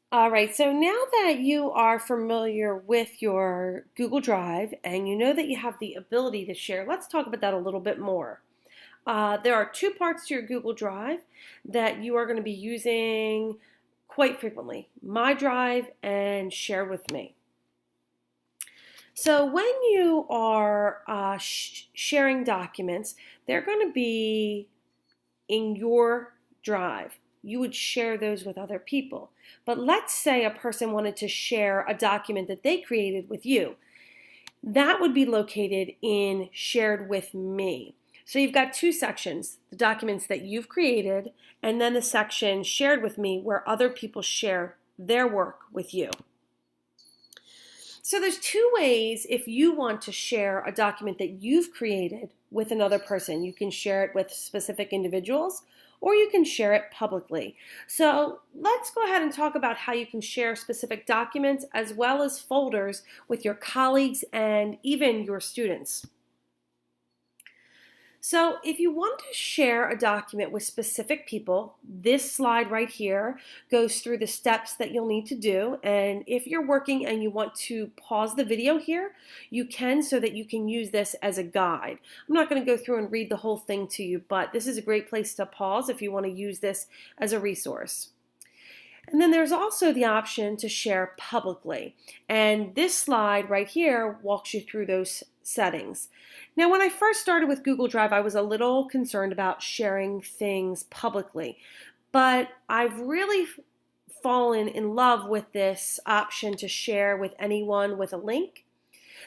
All right, so now that you are familiar with your Google Drive and you know that you have the ability to share, let's talk about that a little bit more. There are two parts to your Google Drive that you are going to be using quite frequently, My Drive and Share with Me. So when you are sharing documents, they're going to be in your drive. You would share those with other people. But let's say a person wanted to share a document that they created with you. That would be located in Shared with Me. So you've got two sections, the documents that you've created, and then the section Shared with Me where other people share their work with you. So there's two ways if you want to share a document that you've created with another person. You can share it with specific individuals or you can share it publicly. So let's go ahead and talk about how you can share specific documents as well as folders with your colleagues and even your students. So if you want to share a document with specific people, this slide right here goes through the steps that you'll need to do. And if you're working and you want to pause the video here, you can so that you can use this as a guide. I'm not going to go through and read the whole thing to you, but this is a great place to pause if you want to use this as a resource. And then there's also the option to share publicly. And this slide right here walks you through those settings. Now, when I first started with Google Drive, I was a little concerned about sharing things publicly, but I've really fallen in love with this option to share with anyone with a link.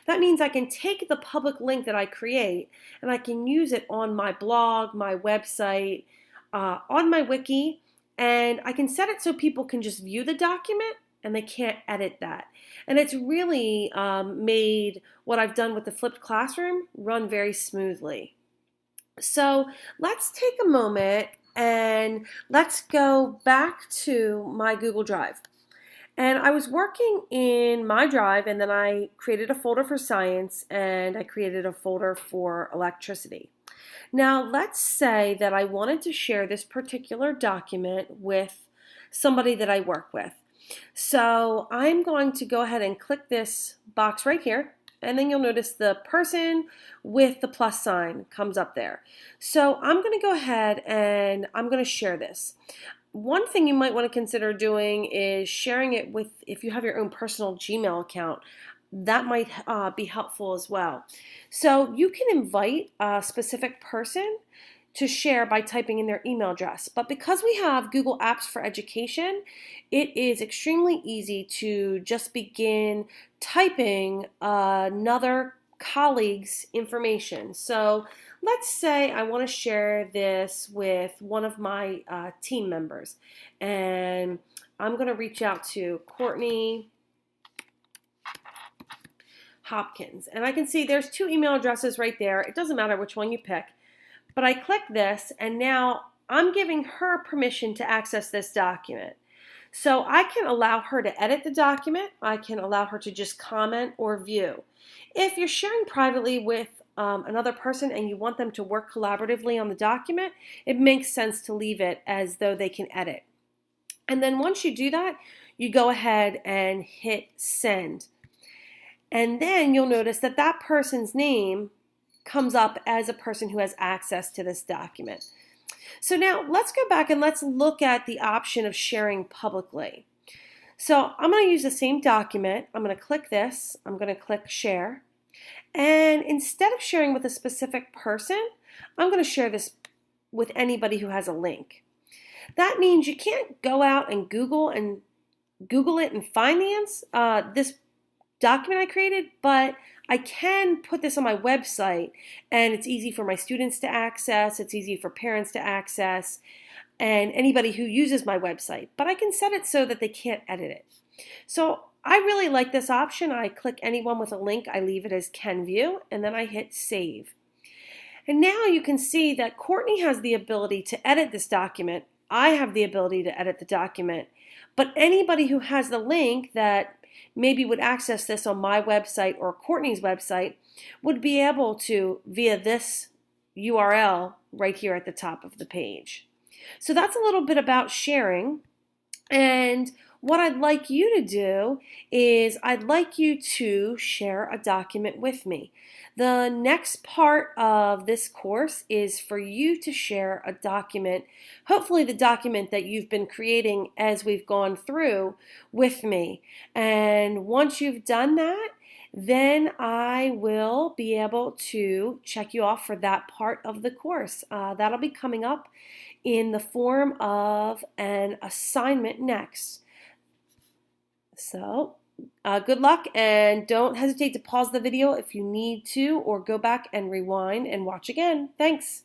That means I can take the public link that I create and I can use it on my blog, my website, on my wiki, and I can set it so people can just view the document and they can't edit that. And it's really made what I've done with the flipped classroom run very smoothly. So let's take a moment and let's go back to my Google Drive. And I was working in my drive and then I created a folder for science and I created a folder for electricity. Now, let's say that I wanted to share this particular document with somebody that I work with. So I'm going to go ahead and click this box right here, and then you'll notice the person with the plus sign comes up there. So I'm going to go ahead and I'm going to share this. One thing you might want to consider doing is sharing it with, if you have your own personal Gmail account, that might be helpful as well. So you can invite a specific person to share by typing in their email address. But because we have Google Apps for Education, it is extremely easy to just begin typing another colleague's information. So let's say I want to share this with one of my team members, and I'm going to reach out to Courtney Hopkins. And I can see there's two email addresses right there. It doesn't matter which one you pick. But I click this, and now I'm giving her permission to access this document. So I can allow her to edit the document. I can allow her to just comment or view. If you're sharing privately with another person and you want them to work collaboratively on the document, it makes sense to leave it as though they can edit. And then once you do that, you go ahead and hit send. And then you'll notice that that person's name comes up as a person who has access to this document. So now let's go back and let's look at the option of sharing publicly. So I'm going to use the same document. I'm going to click this. I'm going to click share. And instead of sharing with a specific person, I'm going to share this with anybody who has a link. That means you can't go out and Google it and find this document I created, but I can put this on my website and it's easy for my students to access, it's easy for parents to access, and anybody who uses my website. But I can set it so that they can't edit it. So I really like this option. I click anyone with a link, I leave it as can view, and then I hit save. And now you can see that Courtney has the ability to edit this document. I have the ability to edit the document. But anybody who has the link that maybe would access this on my website or Courtney's website would be able to via this URL right here at the top of the page. So that's a little bit about sharing. And what I'd like you to do is I'd like you to share a document with me. The next part of this course is for you to share a document, hopefully the document that you've been creating as we've gone through with me. And once you've done that, then I will be able to check you off for that part of the course. That'll be coming up in the form of an assignment next. So good luck, and don't hesitate to pause the video if you need to, or go back and rewind and watch again. Thanks.